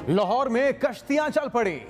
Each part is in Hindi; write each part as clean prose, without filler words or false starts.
लाहौर में कश्तियां चल पड़ी,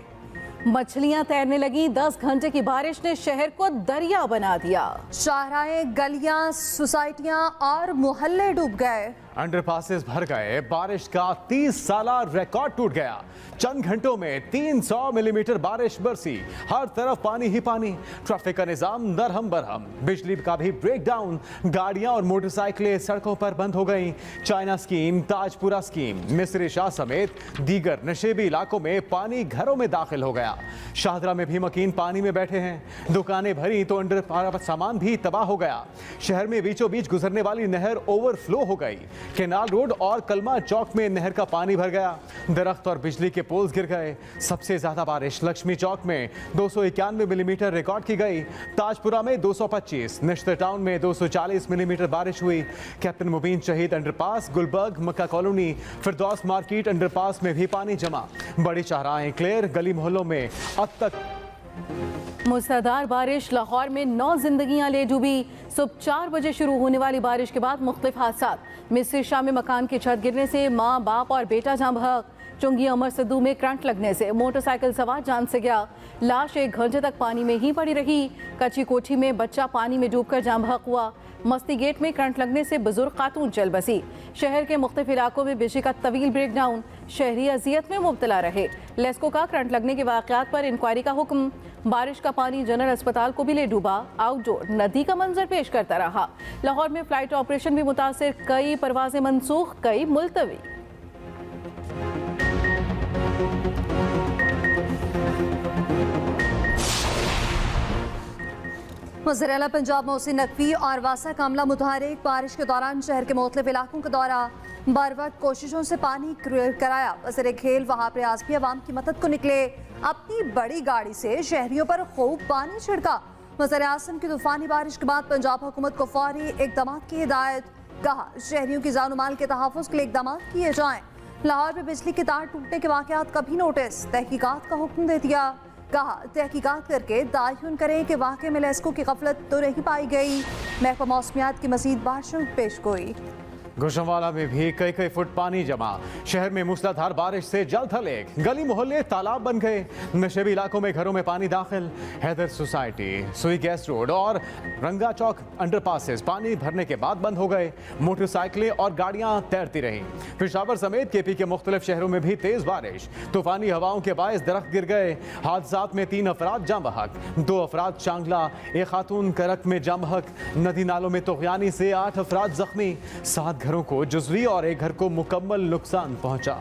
मछलियां तैरने लगी। 10 घंटे की बारिश ने शहर को दरिया बना दिया। शाहराएं, गलियां, सोसाइटियां और मोहल्ले डूब गए। अंडरपासेस भर गए। बारिश का 30 साला रिकॉर्ड टूट गया। चंद घंटों में 300 मिलीमीटर बारिश बरसी। हर तरफ पानी ही पानी। ट्रैफिक का निजाम नरहम बरहम। बिजली का भी ब्रेकडाउन। गाड़ियां और मोटरसाइकिलें सड़कों पर बंद हो गईं। चाइना स्कीम, ताजपुरा स्कीम, मिस्र शाह समेत दीगर नशेबी इलाकों में पानी घरों में दाखिल हो गया। शाहदरा में भी मकीन पानी में बैठे हैं। दुकानें भरी तो अंडर सामान भी तबाह हो गया। शहर में बीचों बीच गुजरने वाली नहर ओवरफ्लो हो गई। केनाल रोड और कलमा चौक में नहर का पानी भर गया। दरख्त और बिजली के पोल्स गिर गए। सबसे ज्यादा बारिश लक्ष्मी चौक में 291 मिलीमीटर रिकॉर्ड की गई। ताजपुरा में 225, निश्तर टाउन में 240 मिलीमीटर बारिश हुई। कैप्टन मुबीन शहीद अंडरपास, गुलबर्ग, मक्का कॉलोनी, फिरदौस मार्केट अंडरपास में भी पानी जमा। बड़ी शाहराएं, क्लेयर, गली मोहल्लों में अब तक मूसलाधार बारिश। लाहौर में 9 जिंदगियां ले डूबी। सुबह 4 बजे शुरू होने वाली बारिश के बाद मुख्तलिफ हादसा। मिस्र शाह में मकान की छत गिरने से माँ, बाप और बेटा जान बहक। चुंगी अमर सिद्धू में करंट लगने से मोटरसाइकिल सवार जान से गया। लाश 1 घंटे तक पानी में ही पड़ी रही। कच्ची कोठी में बच्चा पानी में डूबकर जान बहक हुआ। मस्ती गेट में करंट लगने से बुजुर्ग खातून चल बसी। शहर के मुख्तलिफ इलाकों में बिजली का तवील ब्रेकडाउन। शहरी अजियत में मुब्तला रहे। लेस्को का करंट लगने के वाकयात पर इंक्वायरी का हुक्म। बारिश का पानी जनरल अस्पताल को भी ले डूबा। आउटडोर नदी का मंजर पेश करता रहा। लाहौर में फ्लाइट ऑपरेशन भी मुतासिर। कई परवाजें मनसूख, कई मुलतवी। वज़ीर-ए-आला पंजाब मोहसिन नकवी और वासा कामला मुतहरिक बारिश के दौरान शहर के मुख्तलिफ इलाकों का दौरा। बर वक्त कोशिशों से पानी कराया। वज़ीर खेल वहाब रियाज भी अवाम की मदद को निकले। अपनी बड़ी गाड़ी से शहरियों पर खूब पानी छिड़का। वज़ीर आज़म की तूफानी बारिश के बाद पंजाब हुकूमत को फौरी इक़दाम की हिदायत। कहा, शहरियों की जान माल के तहफ़्फ़ुज़ के लिए इक़दाम किए जाएँ। लाहौर में बिजली के तार टूटने के वाक़यात का भी नोटिस। तहकीकात का हुक्म दे दिया। कहा, तहकीकात करके तयन करें कि वाक़े में लेस्को की गफलत तो नहीं पाई गई। महकमा मौसमियात की मज़ीद बारिशों की पेशगोई। गुलशनवाला में भी कई फुट पानी जमा। शहर में मूसलाधार बारिश से जल थले। गली मोहल्ले तालाब बन गए। नशेबी इलाकों में घरों में पानी दाखिल। हैदर सोसाइटी, सुई गैस रोड और रंगा चौक अंडरपासेस पानी भरने के बाद बंद हो गए। मोटरसाइकिलें और गाड़ियां तैरती रहीं। पेशावर समेत केपी के मुख्तलिफ शहरों में भी तेज बारिश। तूफानी हवाओं के बायस दरख्त गिर गए। हादसात में 3 अफराद जाँ बहक, 2 अफराद चांगला, 1 खातून करक में जाँ बहक। नदी नालों में तुग़यानी से 8 अफराद जख्मी। 7 घरों को जुज़वी और 1 घर को मुकम्मल नुकसान पहुंचा।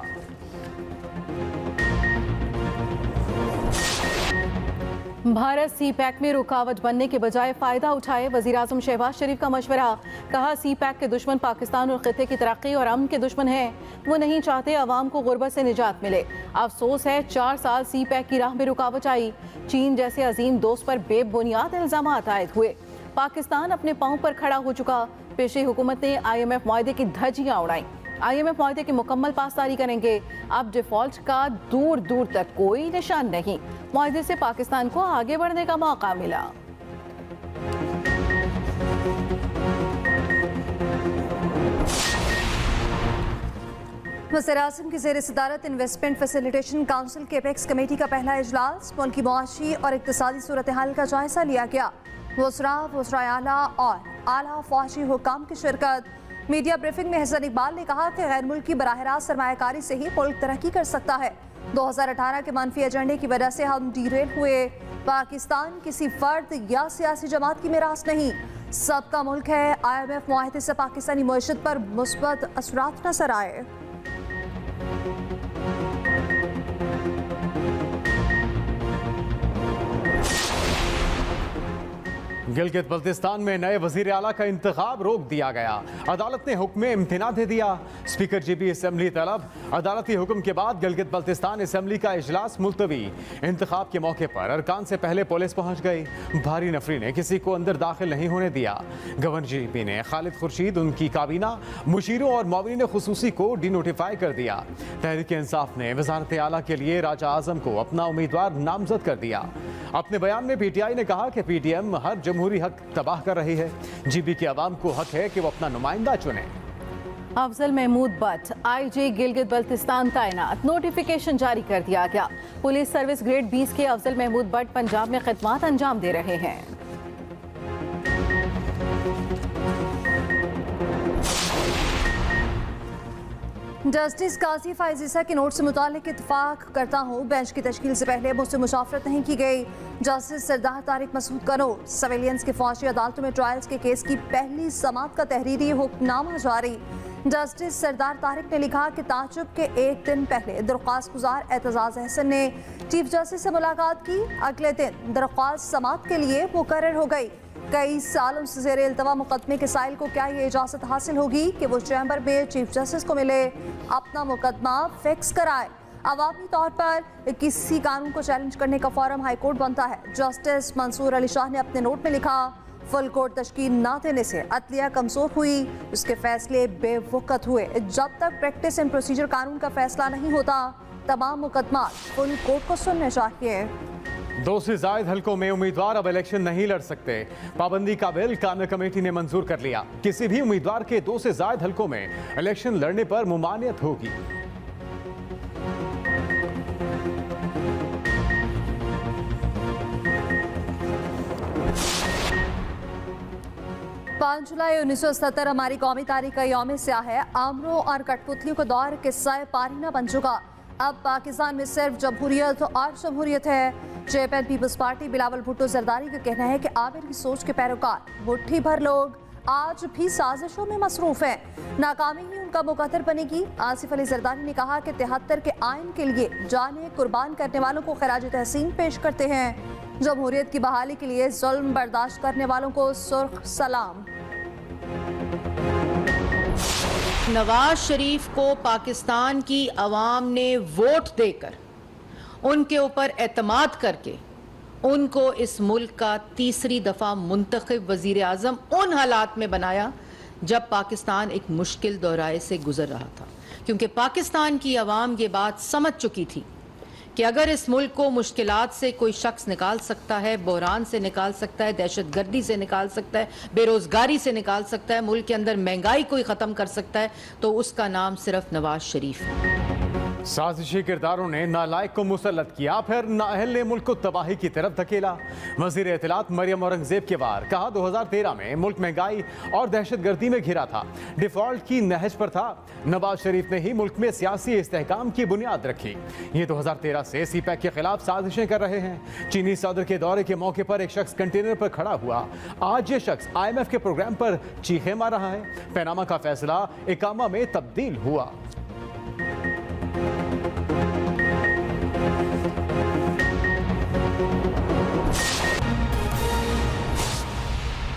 भारत सी पैक में रुकावट बनने के बजाय फायदा उठाए। वज़ीर आज़म शहबाज शरीफ का मशवरा। कहा, सी पैक के दुश्मन पाकिस्तान और खित्ते की तरक्की और अमन के दुश्मन हैं। वो नहीं चाहते अवाम को गुर्बत से निजात मिले। अफसोस है 4 साल सी पैक की राह में रुकावट आई। चीन जैसे अजीम दोस्त पर बेबुनियाद इल्जामात आयद हुए। पाकिस्तान अपने पांव पर खड़ा हो चुका। पेशी हुकूमत ने IMF मुआहदे की धज्जियां उड़ाई। IMF मुआहदे की मुकम्मल पासदारी करेंगे। अब डिफॉल्ट का दूर दूर तक कोई निशान नहीं। मुआहदे से पाकिस्तान को आगे बढ़ने का मौका मिला। वज़ीर-ए-आज़म की ज़ेर सदारत इन्वेस्टमेंट फैसिलिटेशन काउंसिल के एपेक्स कमेटी का पहला इजलास। मुल्क की मुआशी और इक़्तिसादी सूरत हाल का जायजा लिया गया। वज़राए आला और आला फ़ौजी हुक्काम की शिरकत। मीडिया ब्रीफिंग में हसन इकबाल ने कहा कि गैर मुल्की बराह रास्त सरमायाकारी से ही मुल्क तरक्की कर सकता है। 2018 के मनफी एजेंडे की वजह से हम डीरेल हुए। पाकिस्तान किसी फर्द या सियासी जमात की मिरास नहीं, सबका मुल्क है। IMF मुआहदे से पाकिस्तानी मईशत पर मुस्बत असरात नजर आए। गिलगित बल्तिस्तान में नए वजीर आला का इंतखाब रोक दिया गया। अदालत ने हुक्म इम्तिना दे दिया। स्पीकर जीबी असम्बली तलब। अदालती हुक्म के बाद गिलगित बल्तिस्तान असम्बली का इजलास मुलतवी। इंतखाब के मौके पर अरकान से पहले पुलिस पहुंच गई। भारी नफरी ने किसी को अंदर दाखिल नहीं होने दिया। गवर्नर जीबी ने खालिद खुर्शीद, उनकी काबीना, मुशीरों और मौविन खुसूसी को डिनोटिफाई कर दिया। तहरीक इंसाफ ने वजारत आला के लिए राजा आजम को अपना उम्मीदवार नामजद कर दिया। अपने बयान में PTI ने कहा कि PTM हर जमहूरी हक तबाह कर रही है। जीबी के अवाम को हक है कि वो अपना नुमाइंदा चुने। अफजल महमूद भट्ट आईजी गिलगित बल्तिस्तान तैनात, नोटिफिकेशन जारी कर दिया गया। पुलिस सर्विस ग्रेड 20 के अफजल महमूद भट्ट पंजाब में खिदमत अंजाम दे रहे हैं। जस्टिस काजी फाइज ईसा के नोट से मुतालिक इत्तेफाक करता हूँ। बेंच की तश्कील से पहले मुझसे मुशावरत नहीं की गई। जस्टिस सरदार तारिक मसूद का नोट, सिविलियंस के फौजी अदालतों में ट्रायल्स के केस की पहली समाअत का तहरीरी हुक्मनामा जारी। जस्टिस सरदार तारिक ने लिखा कि ताजुब के एक दिन पहले दरख्वास्त गुजार एतजाज अहसन ने चीफ जस्टिस से मुलाकात की। अगले दिन दरख्वास्त समाअत के लिए मुकर्रर हो गई। कई सालों से ज़ेर इल्तवा मुकदमे के साइल को क्या ये इजाज़त हासिल होगी कि वो चैम्बर में चीफ जस्टिस को मिले, अपना मुकदमा फिक्स कराए। अवामी तौर पर किसी कानून को चैलेंज करने का फोरम हाई कोर्ट बनता है। जस्टिस मंसूर अली शाह ने अपने नोट में लिखा, फुल कोर्ट तश्कील न देने से अदलिया कमजोर हुई, उसके फैसले बेवकूफ़ हुए। जब तक प्रैक्टिस एंड प्रोसीजर कानून का फैसला नहीं होता, तमाम मुकदमा फुल कोर्ट को सुनने चाहिए। 2 से ज्यादा हलकों में उम्मीदवार अब इलेक्शन नहीं लड़ सकते। पाबंदी का बिल काबिनेट कमेटी ने मंजूर कर लिया। किसी भी उम्मीदवार के 2 से ज्यादा हलकों में इलेक्शन लड़ने पर मुमानियत होगी। पाँच जुलाई 1977 हमारी कौमी तारीख का यौम स्याह है। आमरों और कठपुतलियों का दौर किस्सा पारीना बन चुका। अब पाकिस्तान में सिर्फ जमहूरियत और जमहूरियत है। JPN people's party Bilawal Bhutto Zardari का कहना है कि आमिर की सोच के पैरोकार मुट्ठी भर लोग आज भी साजिशों में मसरूफ हैं। नाकामी ही उनका मुकद्दर बनेगी। आसिफ अली जरदारी ने कहा कि 73 के आइन के लिए जाने कुर्बान करने वालों को खराज तहसीन पेश करते हैं। जमहूरियत की बहाली के लिए जुल्म बर्दाश्त करने वालों को सुर्ख सलाम। नवाज शरीफ को पाकिस्तान की अवाम ने वोट देकर उनके ऊपर एतमाद करके उनको इस मुल्क का तीसरी दफा मुंतखब वजीर आजम उन हालात में बनाया जब पाकिस्तान एक मुश्किल दौराए से गुजर रहा था, क्योंकि पाकिस्तान की अवाम ये बात समझ चुकी थी कि अगर इस मुल्क को मुश्किलात से कोई शख्स निकाल सकता है, बहरान से निकाल सकता है, दहशतगर्दी से निकाल सकता है, बेरोजगारी से निकाल सकता है, मुल्क के अंदर महंगाई कोई ख़त्म कर सकता है, तो उसका नाम सिर्फ नवाज शरीफ है। साजिशी किरदारों ने नालायक को मुसल्लत किया, फिर नाअहल ने मुल्क को तबाही की तरफ धकेला। वजीर इत्तलात मरियम औरंगजेब के वार, कहा 2013 में मुल्क महंगाई और दहशतगर्दी में घिरा था, डिफॉल्ट की नहज पर था। नवाज शरीफ ने ही मुल्क में सियासी इस्तेहकाम की बुनियाद रखी। ये 2013 से सीपैक के खिलाफ साजिशें कर रहे हैं। चीनी सदर के दौरे के मौके पर एक शख्स कंटेनर पर खड़ा हुआ। आज ये शख्स IMF के प्रोग्राम पर चीखे मार रहा है। पैनामा का फैसला इकामा में तब्दील हुआ।